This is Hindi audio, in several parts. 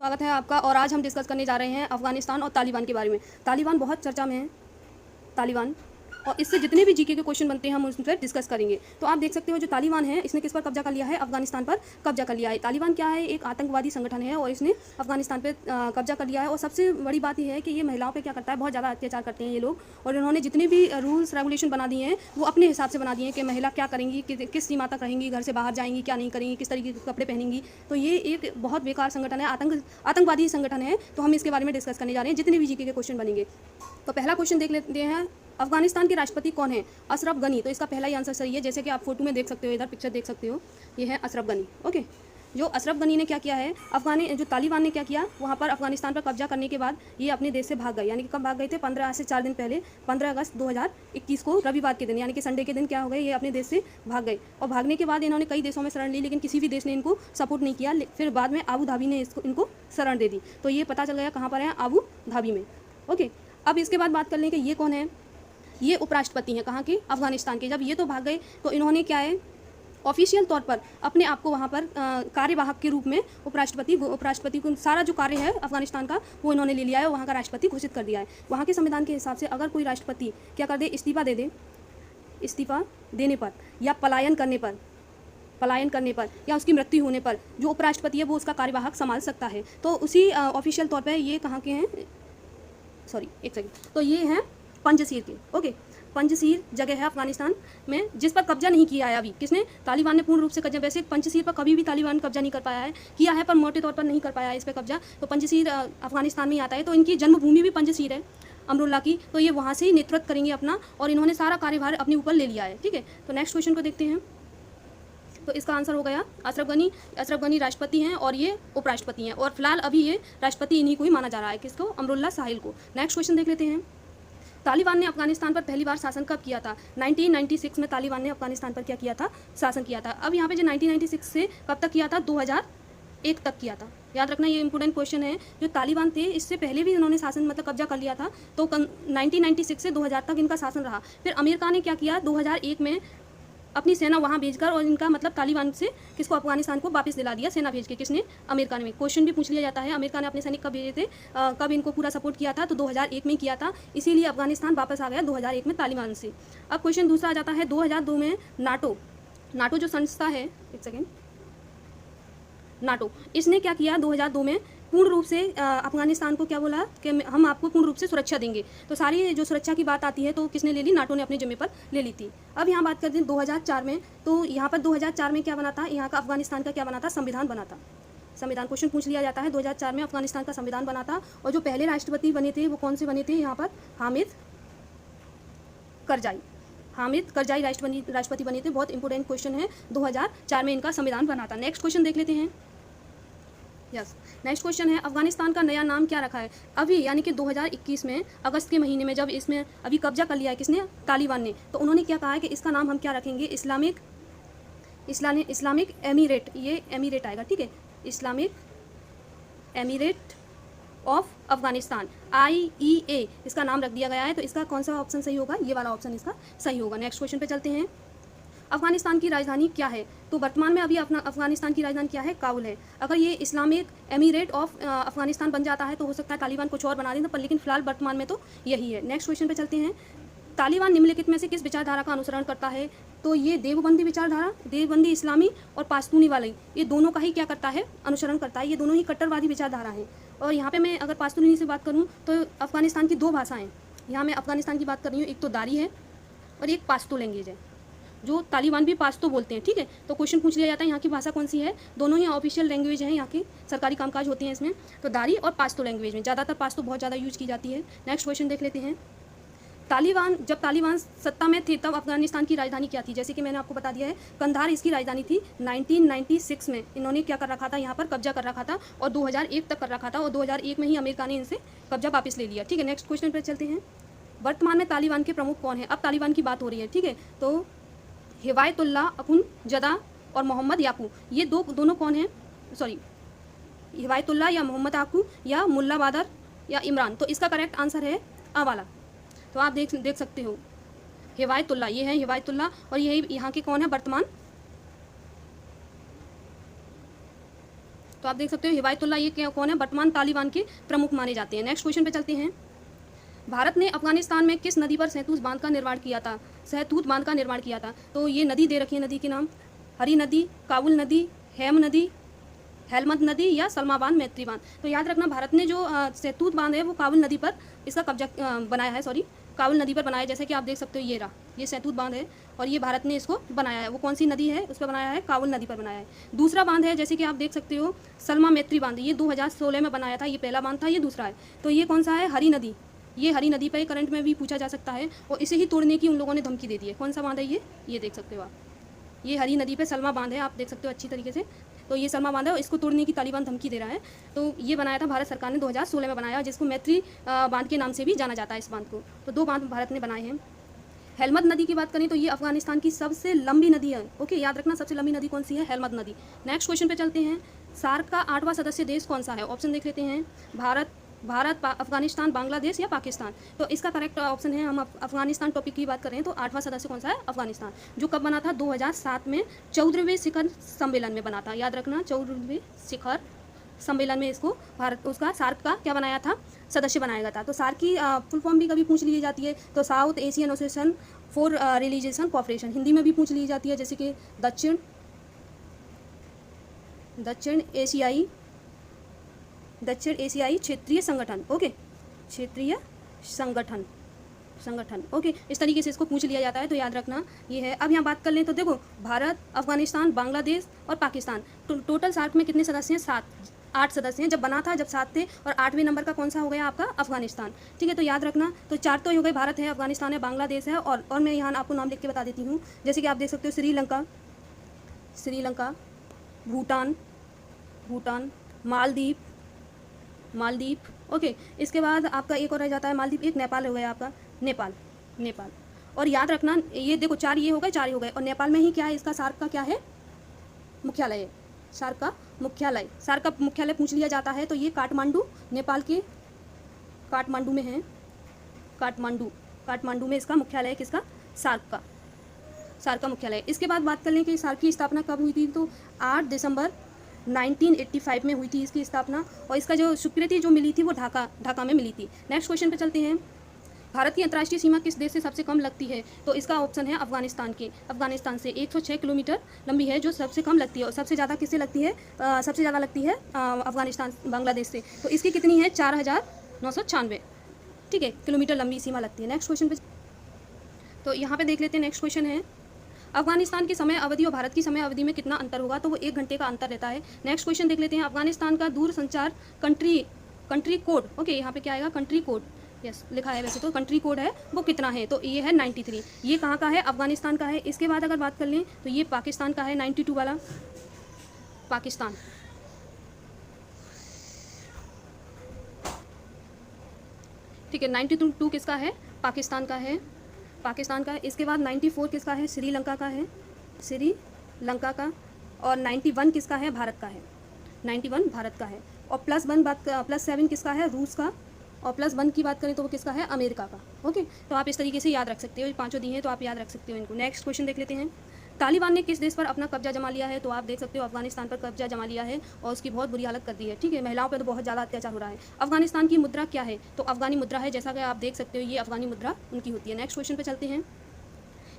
स्वागत है आपका। और आज हम डिस्कस करने जा रहे हैं अफगानिस्तान और तालिबान के बारे में। तालिबान बहुत चर्चा में है, तालिबान, और इससे जितने भी जीके के क्वेश्चन बनते हैं हम उस पर डिस्कस करेंगे। तो आप देख सकते हो जो तालिबान है इसने किस पर कब्जा कर लिया है, अफगानिस्तान पर कब्जा कर लिया है। तालिबान क्या है, एक आतंकवादी संगठन है और इसने अफगानिस्तान पर कब्जा कर लिया है। और सबसे बड़ी बात यह है कि ये महिलाओं पर क्या करता है, बहुत ज़्यादा अत्याचार करते हैं ये लोग। और इन्होंने जितने भी रूल्स रेगुलेशन बना दिए हैं वो अपने हिसाब से बना दिए हैं कि महिला क्या करेंगी, किस सीमा तक रहेंगी, घर से बाहर जाएंगी, क्या नहीं करेंगी, किस तरीके के कपड़े पहनेंगी। तो ये एक बहुत बेकार संगठन है, आतंकवादी संगठन है। तो हम इसके बारे में डिस्कस करने जा रहे हैं जितने भी जीके के क्वेश्चन बनेंगे। तो पहला क्वेश्चन देख लेते हैं, अफगानिस्तान के राष्ट्रपति कौन है? अशरफ गनी। तो इसका पहला ही आंसर सही है। जैसे कि आप फोटो में देख सकते हो, इधर पिक्चर देख सकते हो, ये है अशरफ गनी। ओके, जो अशरफ गनी ने क्या किया है, जो तालिबान ने क्या किया, वहाँ पर अफगानिस्तान पर कब्जा करने के बाद ये अपने देश से भाग गए। यानी कि कब भाग गए थे? 15 से 4 दिन पहले, 15 अगस्त 2021 को रविवार के दिन, यानी कि संडे के दिन क्या हो गए, ये अपने देश से भाग गए। और भागने के बाद इन्होंने कई देशों में शरण ली, लेकिन किसी भी देश ने इनको सपोर्ट नहीं किया। फिर बाद में आबू धाबी ने इनको शरण दे दी। तो ये पता चल गया कहाँ पर है, आबू धाबी में। ओके, अब इसके बाद बात कर लें कि ये कौन है। ये उपराष्ट्रपति हैं कहाँ के, अफगानिस्तान के। जब ये तो भाग गए तो इन्होंने क्या है, ऑफिशियल तौर पर अपने आप को वहाँ पर कार्यवाहक के रूप में उपराष्ट्रपति को सारा जो कार्य है अफगानिस्तान का वो इन्होंने ले लिया है और वहाँ का राष्ट्रपति घोषित कर दिया है। वहाँ के संविधान के हिसाब से अगर कोई राष्ट्रपति क्या कर दे, इस्तीफा दे दे, इस्तीफा देने पर या पलायन करने पर या उसकी मृत्यु होने पर जो उपराष्ट्रपति है वो उसका कार्यवाहक संभाल सकता है। तो उसी ऑफिशियल तौर पर ये कहाँ के हैं, सॉरी एक सेकंड, तो ये हैं पंजशीर के। ओके, पंजशीर जगह है अफगानिस्तान में जिस पर कब्जा नहीं किया है अभी किसने, तालिबान ने पूर्ण रूप से कब्जा। वैसे पंजशीर पर कभी भी तालिबान कब्जा नहीं कर पाया है, किया है पर मोटे तौर पर नहीं कर पाया है इस पर कब्जा। तो पंजशीर अफगानिस्तान में ही आता है। तो इनकी जन्मभूमि भी पंजशीर है, अमरुल्ला की। तो ये वहाँ से ही नेतृत्व करेंगे अपना, और इन्होंने सारा कार्यभार अपने ऊपर ले लिया है। ठीक है, तो नेक्स्ट क्वेश्चन को देखते हैं। तो इसका आंसर हो गया अशरफ गनी राष्ट्रपति हैं और ये उपराष्ट्रपति हैं। और फिलहाल अभी ये राष्ट्रपति इन्हीं को ही माना जा रहा है, किसको, अमरुल्ला साहिल को। नेक्स्ट क्वेश्चन देख लेते हैं, तालिबान ने अफगानिस्तान पर पहली बार शासन कब किया था? 1996 में तालिबान ने अफगानिस्तान पर क्या किया था, शासन किया था। अब यहाँ पे जो 1996 से कब तक किया था, 2001 तक किया था। याद रखना, ये इंपॉर्टेंट क्वेश्चन है। जो तालिबान थे इससे पहले भी इन्होंने शासन मतलब कब्जा कर लिया था। तो 1996 से 2000 तक इनका शासन रहा। फिर अमेरिका ने क्या किया, 2001 में अपनी सेना वहाँ भेजकर और इनका मतलब तालिबान से किसको, अफगानिस्तान को वापस दिला दिया, सेना भेज के। किसने, अमेरिका ने। क्वेश्चन भी पूछ लिया जाता है, अमेरिका ने अपने सैनिक कब भेजे थे, कब इनको पूरा सपोर्ट किया था, तो 2001 में किया था। इसीलिए अफगानिस्तान वापस आ गया 2001 में तालिबान से। अब क्वेश्चन दूसरा आ जाता है, 2002 में नाटो जो संस्था है, एक सेकेंड, नाटो, इसने क्या किया 2002 में, पूर्ण रूप से अफगानिस्तान को क्या बोला कि हम आपको पूर्ण रूप से सुरक्षा देंगे। तो सारी जो सुरक्षा की बात आती है तो किसने ले ली, नाटो ने अपने जिम्मे पर ले ली थी। अब यहाँ बात करते हैं 2004 में। तो यहाँ पर 2004 में क्या बना था, यहाँ का अफगानिस्तान का क्या बना था, संविधान बना था। संविधान क्वेश्चन पूछ लिया जाता है, 2004 में अफगानिस्तान का संविधान बना था। और जो पहले राष्ट्रपति बने थे वो कौन से बने थे, यहाँ पर हामिद करजाई राष्ट्रपति बने थे। बहुत इंपॉर्टेंट क्वेश्चन है, 2004 में इनका संविधान बना था। नेक्स्ट क्वेश्चन देख लेते हैं। नेक्स्ट क्वेश्चन है, अफगानिस्तान का नया नाम क्या रखा है? अभी यानी कि 2021 में अगस्त के महीने में जब इसमें अभी कब्जा कर लिया है किसने, तालिबान ने, तो उन्होंने क्या कहा है कि इसका नाम हम क्या रखेंगे, इस्लामिक एमिरेट, ये एमिरेट आएगा। ठीक है, Islamic emirate of Afghanistan, IEA इसका नाम रख दिया गया है। तो इसका कौन सा ऑप्शन सही होगा, ये वाला ऑप्शन इसका सही होगा। नेक्स्ट क्वेश्चन पे चलते हैं, अफगानिस्तान की राजधानी क्या है? तो वर्तमान में अभी अपना अफगानिस्तान की राजधानी क्या है, काबुल है। अगर ये इस्लामिक एमिरेट ऑफ अफगानिस्तान बन जाता है तो हो सकता है तालिबान कुछ और बना दें, पर लेकिन फिलहाल वर्तमान में तो यही है। नेक्स्ट क्वेश्चन पे चलते हैं, तालिबान निम्नलिखित में से किस विचारधारा का अनुसरण करता है? तो ये देवबंदी विचारधारा, देवबंदी इस्लामी और पाश्तूनी वाली, ये दोनों का ही क्या करता है, अनुसरण करता है। ये दोनों ही कट्टरवादी विचारधारा हैं। और यहाँ पे मैं अगर पाश्तूनी से बात करूँ तो अफगानिस्तान की 2 भाषाएँ, यहाँ मैं अफगानिस्तान की बात कर रही हूँ, एक तो दारी है और एक पाश्तो लैंग्वेज है, जो तालिबान भी पाश्तो बोलते हैं। ठीक है, तो क्वेश्चन पूछ लिया जाता है यहाँ की भाषा कौन सी है। दोनों ही ऑफिशियल लैंग्वेज हैं, यहाँ के सरकारी कामकाज होते हैं इसमें। तो दारी और पाश्तो लैंग्वेज में ज़्यादातर पाश्तो बहुत ज़्यादा यूज की जाती है। नेक्स्ट क्वेश्चन देख लेते हैं, जब तालिबान सत्ता में थे तब अफगानिस्तान की राजधानी क्या थी? जैसे कि मैंने आपको बता दिया है, कंधार इसकी राजधानी थी। 1996 में इन्होंने क्या कर रखा था, यहाँ पर कब्जा कर रखा था और 2001 तक कर रखा था। और 2001 में ही अमेरिका ने इनसे कब्जा वापस ले लिया। ठीक है, नेक्स्ट क्वेश्चन पर चलते हैं, वर्तमान में तालिबान के प्रमुख कौन है? अब तालिबान की बात हो रही है। ठीक है, तो हिवायतुल्लाह अखुंजदा और मोहम्मद याकू, ये दोनों कौन हैं, सॉरी, हिवायतुल्लाह या मोहम्मद याकू या मुल्ला बादर या इमरान। तो इसका करेक्ट आंसर है आ वाला। तो आप देख सकते हो, हिवायतुल्लाह, ये है हिवायतुल्लाह, और यही यहाँ के कौन है वर्तमान तो आप देख सकते हो हिवायतुल्लाह ये कौन है, वर्तमान तालिबान के प्रमुख माने जाते हैं। नेक्स्ट क्वेश्चन पे चलते हैं। भारत ने अफगानिस्तान में किस नदी पर सहतूत बांध का निर्माण किया था? सहतूत बांध का निर्माण किया था। तो ये नदी दे रखी है, नदी के नाम हरी नदी, काबुल नदी, हेम नदी, हेलमंद नदी या सलमा बांध, मैत्री बांध। तो याद रखना भारत ने जो सहतूत बांध है वो काबुल नदी पर इसका कब्जा बनाया है, काबुल नदी पर बनाया है। जैसे कि आप देख सकते हो ये रहा, ये सहतूत बांध है और ये भारत ने इसको बनाया है। वो कौन सी नदी है उस पर बनाया है? काबुल नदी पर बनाया है। दूसरा बांध है जैसे कि आप देख सकते हो सलमा मैत्री बांध, ये 2016 में बनाया था। ये पहला बांध था, ये दूसरा है। तो ये कौन सा है? हरी नदी। ये हरी नदी पर करंट में भी पूछा जा सकता है और इसे ही तोड़ने की उन लोगों ने धमकी दे दी है। कौन सा बांध है ये देख सकते हो आप, ये हरी नदी पे सलमा बांध है, आप देख सकते हो अच्छी तरीके से। तो ये सलमा बांध है और इसको तोड़ने की तालिबान धमकी दे रहा है। तो ये बनाया था भारत सरकार ने 2016 में बनाया, जिसको मैत्री बांध के नाम से भी जाना जाता है इस बांध को। तो 2 बांध भारत ने बनाए हैं। हेलमंद नदी की बात करें तो ये अफगानिस्तान की सबसे लंबी नदी है। ओके, याद रखना सबसे लंबी नदी कौन सी है? हेलमंद नदी। नेक्स्ट क्वेश्चन पे चलते हैं। सार्क का 8वां सदस्य देश कौन सा है? ऑप्शन देख लेते हैं, भारत, अफगानिस्तान, बांग्लादेश या पाकिस्तान। तो इसका करेक्ट ऑप्शन है, हम अफगानिस्तान टॉपिक की बात कर रहे हैं तो 8वां सदस्य कौन सा है? अफगानिस्तान। जो कब बना था? 2007 में 14वें शिखर सम्मेलन में बना था। याद रखना 14वें शिखर सम्मेलन में इसको भारत उसका सार्क का क्या बनाया था? सदस्य बनाया गया था। तो सार्क की फुल फॉर्म भी कभी पूछ ली जाती है, तो south Asian association for religious cooperation, Hindi में भी पूछ ली जाती है जैसे कि दक्षिण एशियाई क्षेत्रीय संगठन। ओके, क्षेत्रीय संगठन। ओके, इस तरीके से इसको पूछ लिया जाता है, तो याद रखना ये है। अब यहाँ बात कर लें तो देखो भारत, अफगानिस्तान, बांग्लादेश और पाकिस्तान, टोटल सार्क में कितने सदस्य हैं? 8 सदस्य हैं। जब बना था जब 7 थे और 8वें नंबर का कौन सा हो गया आपका? अफगानिस्तान। ठीक है, तो याद रखना तो 4 तो हो गए, भारत है, अफगानिस्तान है, बांग्लादेश है और मैं यहाँ आपको नाम लिख के बता देती हूँ। जैसे कि आप देख सकते हो श्रीलंका, भूटान, मालदीव। ओके, इसके बाद आपका एक और रह जाता है मालदीव, एक नेपाल हो गया आपका, नेपाल। और याद रखना ये देखो 4 ये हो गए, 4 ये हो गए। और नेपाल में ही क्या है इसका? सार्क का क्या है? मुख्यालय है। सार्क का मुख्यालय पूछ लिया जाता है तो ये काठमांडू, नेपाल के काठमांडू में है। काठमांडू में इसका मुख्यालय है, किसका? सार्क का मुख्यालय। इसके बाद बात कर लें कि सार्क की स्थापना कब हुई थी, तो 8 दिसंबर 1985 में हुई थी इसकी स्थापना। और इसका जो स्वीकृति जो मिली थी वो ढाका में मिली थी। नेक्स्ट क्वेश्चन पे चलते हैं। भारत की अंतर्राष्ट्रीय सीमा किस देश से सबसे कम लगती है? तो इसका ऑप्शन है अफगानिस्तान से 106 किलोमीटर लंबी है जो सबसे कम लगती है। और सबसे ज़्यादा किससे लगती है? सबसे ज़्यादा लगती है अफगानिस्तान, बांग्लादेश से। तो इसकी कितनी है? 4996 ठीक है किलोमीटर लंबी सीमा लगती है। नेक्स्ट क्वेश्चन पे तो यहाँ पे देख लेते हैं। नेक्स्ट क्वेश्चन है अफगानिस्तान की समय अवधि और भारत की समय अवधि में कितना अंतर होगा? तो वो 1 घंटे का अंतर रहता है। नेक्स्ट क्वेश्चन देख लेते हैं। अफगानिस्तान का दूर संचार कंट्री कोड, ओके यहाँ पे क्या आएगा? कंट्री कोड, यस लिखा है वैसे तो कंट्री कोड है वो कितना है? तो ये है 93। ये कहाँ का है? अफगानिस्तान का है। इसके बाद अगर बात कर लें तो ये पाकिस्तान का है 92 वाला, पाकिस्तान। ठीक है 92 किसका है? पाकिस्तान का है। इसके बाद 94 किसका है? श्रीलंका का है, और 91 किसका है? भारत का है। 91 भारत का है। और +7 किसका है? रूस का। और +1 की बात करें तो वो किसका है? अमेरिका का। ओके, तो आप इस तरीके से याद रख सकते हो। ये 5 दी हैं तो आप याद रख सकते हो इनको। नेक्स्ट क्वेश्चन देख लेते हैं। तालिबान ने किस देश पर अपना कब्जा जमा लिया है? तो आप देख सकते हो अफगानिस्तान पर कब्जा जमा लिया है और उसकी बहुत बुरी हालत कर दी है। ठीक है, महिलाओं पर तो बहुत ज़्यादा अत्याचार हो रहा है। अफगानिस्तान की मुद्रा क्या है? तो अफगानी मुद्रा है, जैसा कि आप देख सकते हो ये अफगानी मुद्रा उनकी होती है। नेक्स्ट क्वेश्चन पर चलते हैं।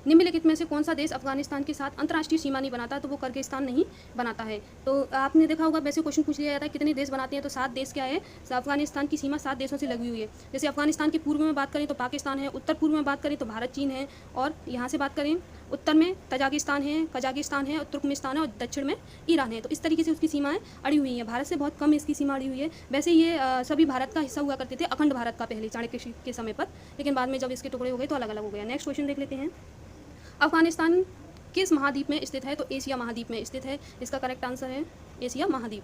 निम्नलिखित में से कौन सा देश अफगानिस्तान के साथ अंतर्राष्ट्रीय सीमा नहीं बनाता? तो वो किर्गिस्तान नहीं बनाता है। तो आपने देखा होगा वैसे क्वेश्चन पूछ लिया जाता है कितने देश बनाते हैं, तो 7 देश क्या है? अफगानिस्तान की सीमा 7 देशों से लगी हुई है। जैसे अफगानिस्तान के पूर्व में बात करें तो पाकिस्तान है, उत्तर पूर्व में बात करें तो भारत, चीन है, और यहाँ से बात करें उत्तर में तजाकिस्तान है, कजाकिस्तान है, तुर्कमेनिस्तान है, और दक्षिण में ईरान है। तो इस तरीके से उसकी सीमाएं अड़ी हुई हैं। भारत से बहुत कम इसकी सीमा अड़ी हुई है। वैसे ये सभी भारत का हिस्सा हुआ करते थे, अखंड भारत का पहले चाणक्य के समय पर, लेकिन बाद में जब इसके टुकड़े हो गए तो अलग अलग हो गया। नेक्स्ट क्वेश्चन देख लेते हैं। अफगानिस्तान किस महाद्वीप में स्थित है? तो एशिया महाद्वीप में स्थित है। इसका करेक्ट आंसर है एशिया महाद्वीप।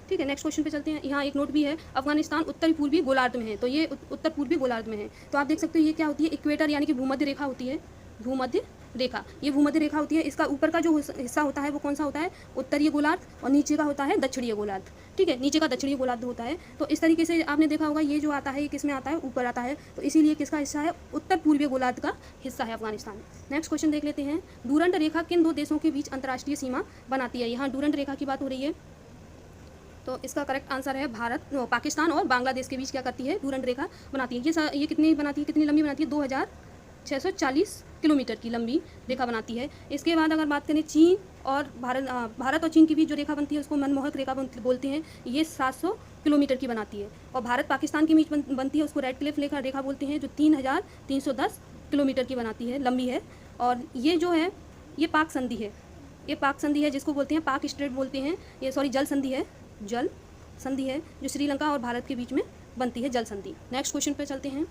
ठीक है, नेक्स्ट क्वेश्चन पे चलते हैं। यहाँ एक नोट भी है, अफगानिस्तान उत्तर पूर्वी गोलार्ध में है। तो ये उत्तर पूर्वी गोलार्ध में है। तो आप देख सकते हो ये क्या होती है? इक्वेटर यानी कि भूमध्य रेखा होती है। भूमध्य रेखा, ये भूमध्य रेखा होती है। इसका ऊपर का जो हिस्सा होता है वो कौन सा होता है? उत्तरीय गोलार्ध, और नीचे का होता है दक्षिणीय गोलार्ध। ठीक है, नीचे का दक्षिणीय गोलार्ध होता है। तो इस तरीके से आपने देखा होगा ये जो आता है ये किस में आता है? ऊपर आता है। तो इसीलिए किसका हिस्सा है? उत्तर पूर्वीय गोलार्ध का हिस्सा है अफगानिस्तान। नेक्स्ट क्वेश्चन देख लेते हैं। डूरंड रेखा किन 2 देशों के बीच अंतर्राष्ट्रीय सीमा बनाती है? यहाँ डूरंड रेखा की बात हो रही है। तो इसका करेक्ट आंसर है पाकिस्तान और बांग्लादेश के बीच क्या करती है, भूरंड रेखा बनाती है। ये कितनी बनाती है, कितनी लंबी बनाती है, 2640 किलोमीटर की लंबी रेखा बनाती है। इसके बाद अगर बात करें चीन और भारत और चीन के बीच जो रेखा बनती है उसको मनमोहक रेखा बोलते हैं। ये 700 किलोमीटर की बनाती है। और भारत पाकिस्तान के बीच बनती है उसको रेड क्लिफ रेखा बोलते हैं, जो 3310 किलोमीटर की बनाती है, लंबी है। और ये जो है ये पाक संधि है, ये पाक संधि है जिसको बोलते हैं पाक स्ट्रेट बोलते हैं। ये जल संधि है, जल संधि है जो श्रीलंका और भारत के बीच में बनती है, जल संधि। नेक्स्ट क्वेश्चन पे चलते हैं।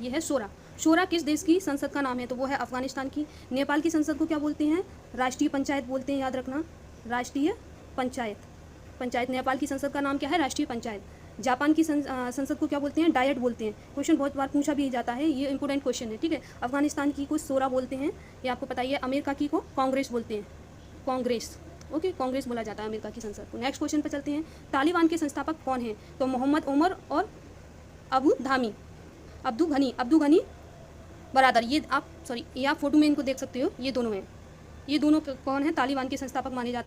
ये है शोरा। शोरा किस देश की संसद का नाम है, तो वो है अफगानिस्तान की। नेपाल की संसद को क्या बोलते हैं, राष्ट्रीय पंचायत बोलते हैं, याद रखना, राष्ट्रीय पंचायत। नेपाल की संसद का नाम क्या है, राष्ट्रीय पंचायत। जापान की संसद को क्या बोलते हैं, डायट बोलते हैं। क्वेश्चन बहुत बार पूछा भी जाता है, ये इंपॉर्टेंट क्वेश्चन है, ठीक है। अफगानिस्तान की को शोरा बोलते हैं, ये आपको पता ही है। अमेरिका की को कांग्रेस बोलते हैं, कांग्रेस, ओके, कांग्रेस बोला जाता है अमेरिका की संसद को। नेक्स्ट क्वेश्चन पर चलते हैं। तालिबान के संस्थापक कौन हैं, तो मोहम्मद उमर और अब्दू घनी बरादर। ये आप फोटो में इनको देख सकते हो, ये दोनों हैं। ये दोनों कौन है, तालिबान के संस्थापक माने जाते हैं।